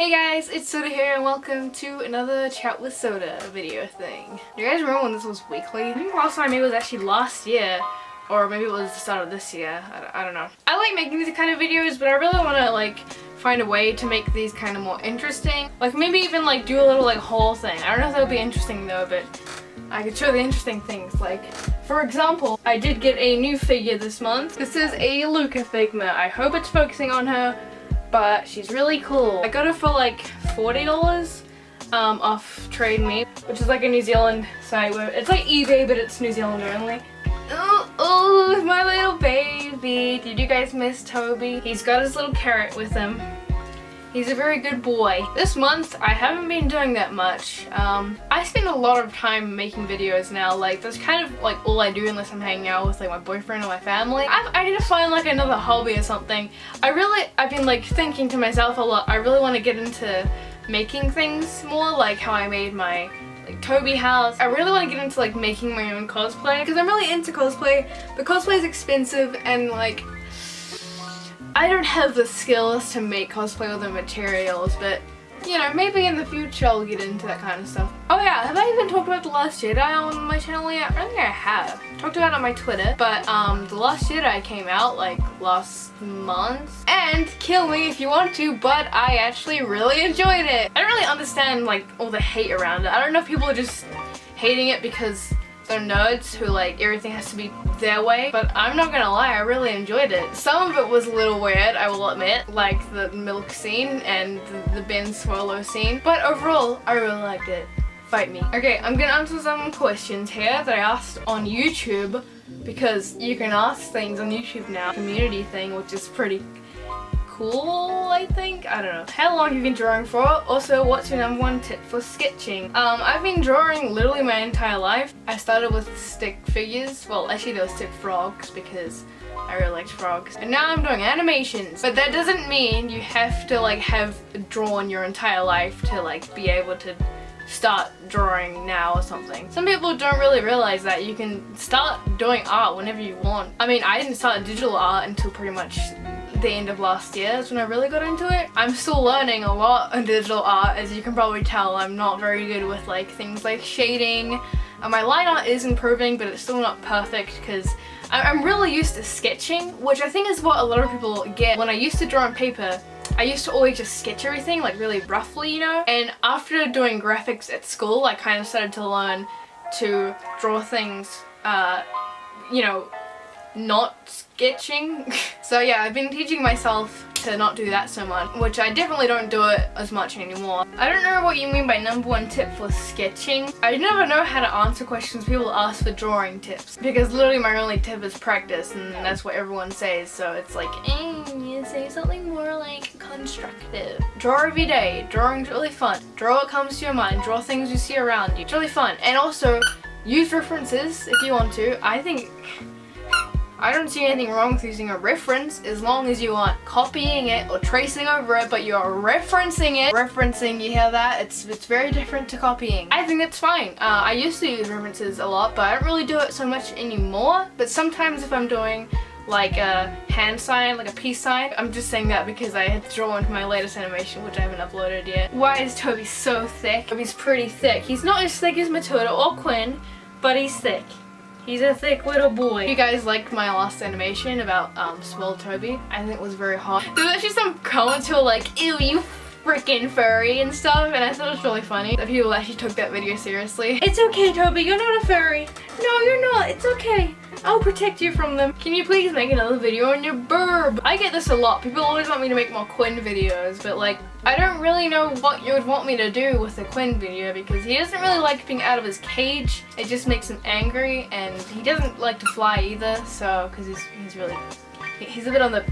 Hey guys, it's Soda here and welcome to another Chat with Soda video thing. Do you guys remember when this was weekly? I think last time it was actually last year, or maybe it was the start of this year. I don't know. I like making these kind of videos, but I really want to find a way to make these kind of more interesting. Like maybe even do a little haul thing. I don't know if that would be interesting though, but I could show the interesting things. Like, for example, I did get a new figure this month. This is a Luca figment. I hope it's focusing on her, but she's really cool. I got her for $40 off Trade Me, which is a New Zealand site where it's like eBay, but it's New Zealand only. Oh, my little baby. Did you guys miss Toby? He's got his little carrot with him. He's a very good boy. This month, I haven't been doing that much. I spend a lot of time making videos now. That's kind of all I do unless I'm hanging out with my boyfriend or my family. I need to find another hobby or something. I've been thinking to myself a lot. I really want to get into making things more, like how I made my Toby house. I really want to get into making my own cosplay because I'm really into cosplay, but cosplay is expensive and I don't have the skills to make cosplay with the materials, but you know, maybe in the future I'll get into that kind of stuff. Oh yeah, have I even talked about The Last Jedi on my channel yet? I don't think I have. Talked about it on my Twitter, but The Last Jedi came out last month. And kill me if you want to, but I actually really enjoyed it. I don't really understand all the hate around it. I don't know if people are just hating it because they're nerds who everything has to be their way, but I'm not gonna lie, I really enjoyed it. Some of it was a little weird, I will admit, like the milk scene and the Ben Swallow scene, but overall, I really liked it. Fight me. Okay, I'm gonna answer some questions here that I asked on YouTube, because you can ask things on YouTube now. Community thing, which is pretty cool, I think. I don't know. How long have you been drawing for? Also, what's your #1 tip for sketching? I've been drawing literally my entire life. I started with stick figures. Well, actually there was stick frogs because I really liked frogs. And now I'm doing animations. But that doesn't mean you have to have drawn your entire life to be able to start drawing now or something. Some people don't really realize that you can start doing art whenever you want. I mean, I didn't start digital art until pretty much the end of last year. That's when I really got into it. I'm still learning a lot on digital art, as you can probably tell. I'm not very good with things like shading. My line art is improving, but it's still not perfect because I'm really used to sketching, which I think is what a lot of people get. When I used to draw on paper, I used to always just sketch everything really roughly, you know? And after doing graphics at school, I kind of started to learn to draw things, you know, not sketching. So yeah, I've been teaching myself to not do that so much, which I definitely don't do it as much anymore. I don't know what you mean by #1 tip for sketching. I never know how to answer questions people ask for drawing tips, because literally my only tip is practice, and that's what everyone says, so it's you say something more constructive. Draw every day. Drawing's really fun. Draw what comes to your mind. Draw things you see around you. It's really fun. And also, use references if you want to. I don't see anything wrong with using a reference as long as you aren't copying it or tracing over it, but you are referencing it. Referencing, you hear that? It's very different to copying. I think that's fine. I used to use references a lot, but I don't really do it so much anymore. But sometimes if I'm doing a hand sign, a peace sign, I'm just saying that because I had to draw into my latest animation, which I haven't uploaded yet. Why is Toby so thick? Toby's pretty thick. He's not as thick as Matilda or Quinn, but he's thick. He's a thick little boy. You guys liked my last animation about small Toby? I think it was very hot. There was actually some comments who were ew, you freaking furry and stuff, and I thought it was really funny that people actually took that video seriously. It's okay, Toby, you're not a furry. No, you're not. It's okay. I'll protect you from them. Can you please make another video on your burb? I get this a lot. People always want me to make more Quinn videos, but I don't really know what you would want me to do with a Quinn video because he doesn't really like being out of his cage. It just makes him angry, and he doesn't like to fly either, so, because he's a bit on the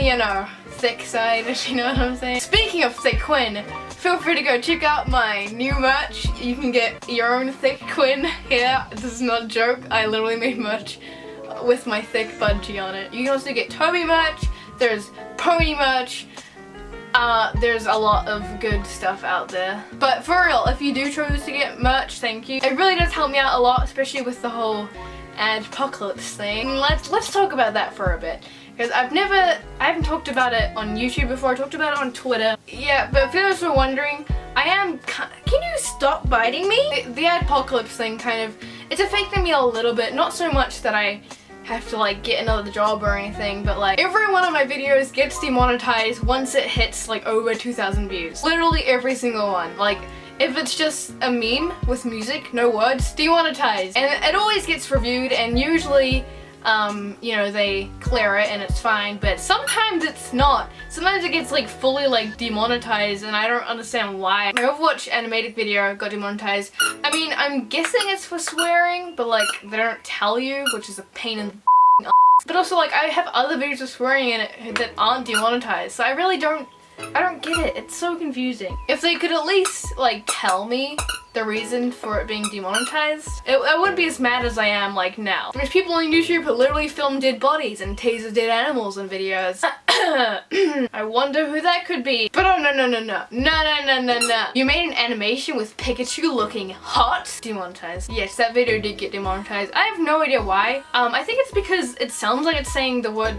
you know, thick side, if you know what I'm saying. Speaking of thick Quinn, feel free to go check out my new merch. You can get your own thick Quinn here. This is not a joke. I literally made merch with my thick budgie on it. You can also get Toby merch. There's pony merch. There's a lot of good stuff out there. But for real, if you do choose to get merch, thank you. It really does help me out a lot, especially with the whole adpocalypse thing. Let's talk about that for a bit. because I haven't talked about it on YouTube before. I talked about it on Twitter. Yeah, but for those who are wondering, can you stop biting me? The apocalypse thing kind of, it's affecting me a little bit, not so much that I have to like get another job or anything, but like every one of my videos gets demonetized once it hits like over 2,000 views. Literally every single one. Like if it's just a meme with music, no words, demonetized. And it always gets reviewed, and usually you know, they clear it and it's fine, but sometimes it's not. Sometimes it gets like fully like demonetized, and I don't understand why. My Overwatch animated video got demonetized. I mean, I'm guessing it's for swearing, but like they don't tell you, which is a pain in the but also like I have other videos with swearing in it that aren't demonetized, so I don't get it. It's so confusing. If they could at least like tell me the reason for it being demonetized, I wouldn't be as mad as I am like now. There's people on YouTube who literally film dead bodies and taser dead animals in videos. I wonder who that could be. But oh no. You made an animation with Pikachu looking hot. Demonetized. Yes, that video did get demonetized. I have no idea why. I think it's because it sounds like it's saying the word,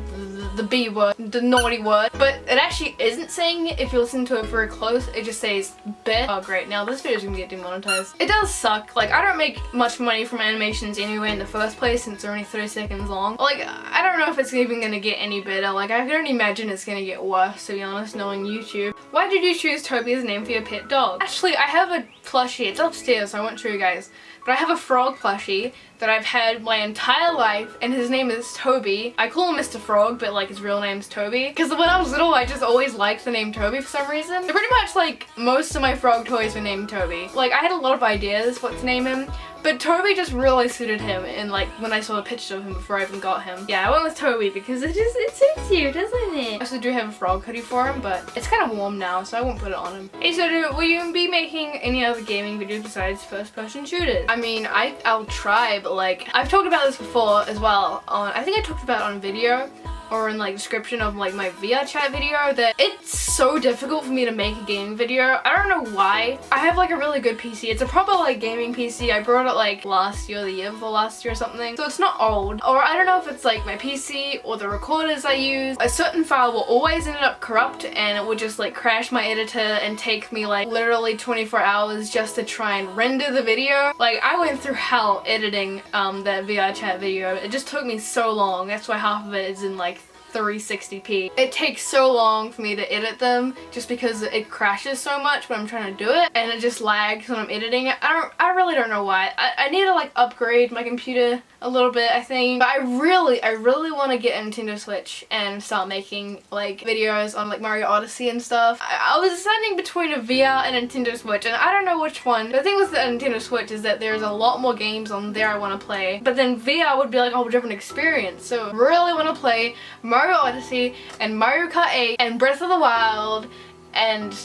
the B word, the naughty word, but it actually isn't saying it if you listen to it very close. It just says bit. Oh great, now this video's gonna get demonetized. It does suck. Like I don't make much money from animations anyway in the first place, since they're only 30 seconds long. Like I don't know if it's even gonna get any better. Like I can only imagine it's gonna get worse, to be honest, knowing YouTube. Why did you choose Toby as a name for your pet dog? Actually, I have a plushie. It's upstairs, so I won't show you guys. But I have a frog plushie that I've had my entire life, and his name is Toby. I call him Mr. Frog, but like his real name's Toby. Because when I was little, I just always liked the name Toby for some reason. So pretty much like most of my frog toys were named Toby. Like I had a lot of ideas what to name him, but Toby just really suited him, and like when I saw a picture of him before I even got him. Yeah, I went with Toby because it's so cute, isn't it? I also do have a frog hoodie for him, but it's kind of warm now, so I won't put it on him. Hey, so will you be making any other gaming videos besides first-person shooters? I mean, I'll try, but like I've talked about this before as well on, I think I talked about it on video or in like description of like my VR chat video, that it's so difficult for me to make a gaming video. I don't know why. I have like a really good PC. It's a proper like gaming PC. I brought it like last year or the year before last year or something. So it's not old. Or I don't know if it's like my PC or the recorders I use. A certain file will always end up corrupt, and it would just like crash my editor and take me like literally 24 hours just to try and render the video. Like I went through hell editing that VR chat video. It just took me so long. That's why half of it is in like 360p. It takes so long for me to edit them just because it crashes so much when I'm trying to do it, and it just lags when I'm editing it. I really don't know why. I need to like upgrade my computer a little bit, I think. But I really want to get a Nintendo Switch and start making like videos on like Mario Odyssey and stuff. I was deciding between a VR and a Nintendo Switch, and I don't know which one. The thing with the Nintendo Switch is that there's a lot more games on there I want to play, but then VR would be like a whole different experience. So really want to play Mario Odyssey and Mario Kart 8 and Breath of the Wild and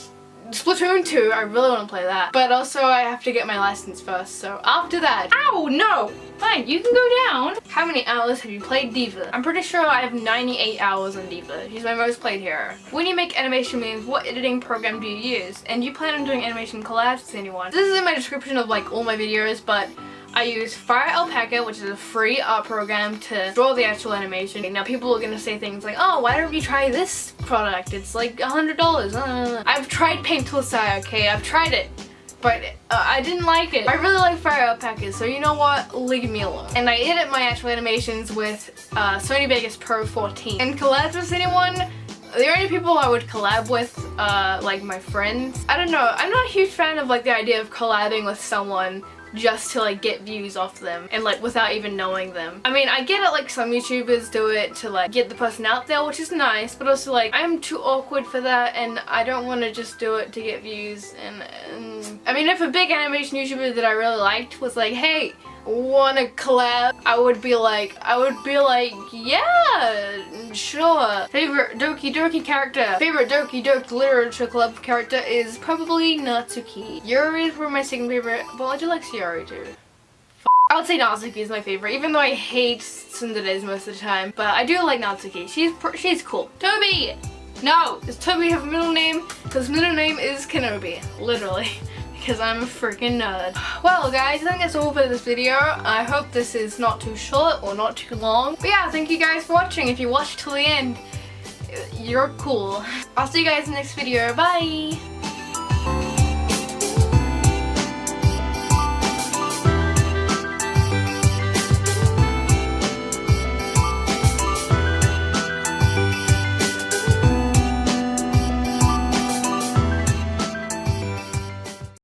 Splatoon 2. I really want to play that. But also I have to get my license first, so after that. Ow, no! Fine, you can go down. How many hours have you played D.Va? I'm pretty sure I have 98 hours on D.Va. She's my most played hero. When you make animation memes, what editing program do you use? And do you plan on doing animation collabs with anyone? This is in my description of like all my videos, but I use FireAlpaca, which is a free art program to draw the actual animation. Now people are gonna say things like, oh, why don't you try this product? It's like $100. I've tried Paint Tool Style, okay? I've tried it, but I didn't like it. I really like FireAlpaca, so you know what? Leave me alone. And I edit my actual animations with Sony Vegas Pro 14. And collabs with anyone? The only people I would collab with, like my friends. I don't know, I'm not a huge fan of like the idea of collabing with someone just to like get views off them and like without even knowing them. I mean, I get it, like some YouTubers do it to like get the person out there, which is nice, but also like I'm too awkward for that, and I don't want to just do it to get views. And I mean, if a big animation YouTuber that I really liked was like, hey, wanna collab, I would be like, yeah, sure. Favorite Doki Doki character. Favorite Doki Doki Literature Club character is probably Natsuki. Yuri is my second favorite, but I do like Sayori too. I would say Natsuki is my favorite, even though I hate tsunderes most of the time. But I do like Natsuki. She's cool. Toby! No! Does Toby have a middle name? Because his middle name is Kenobi. Literally. because I'm a freaking nerd. Well guys, I think that's all for this video. I hope this is not too short or not too long. But yeah, thank you guys for watching. If you watched till the end, you're cool. I'll see you guys in the next video. Bye!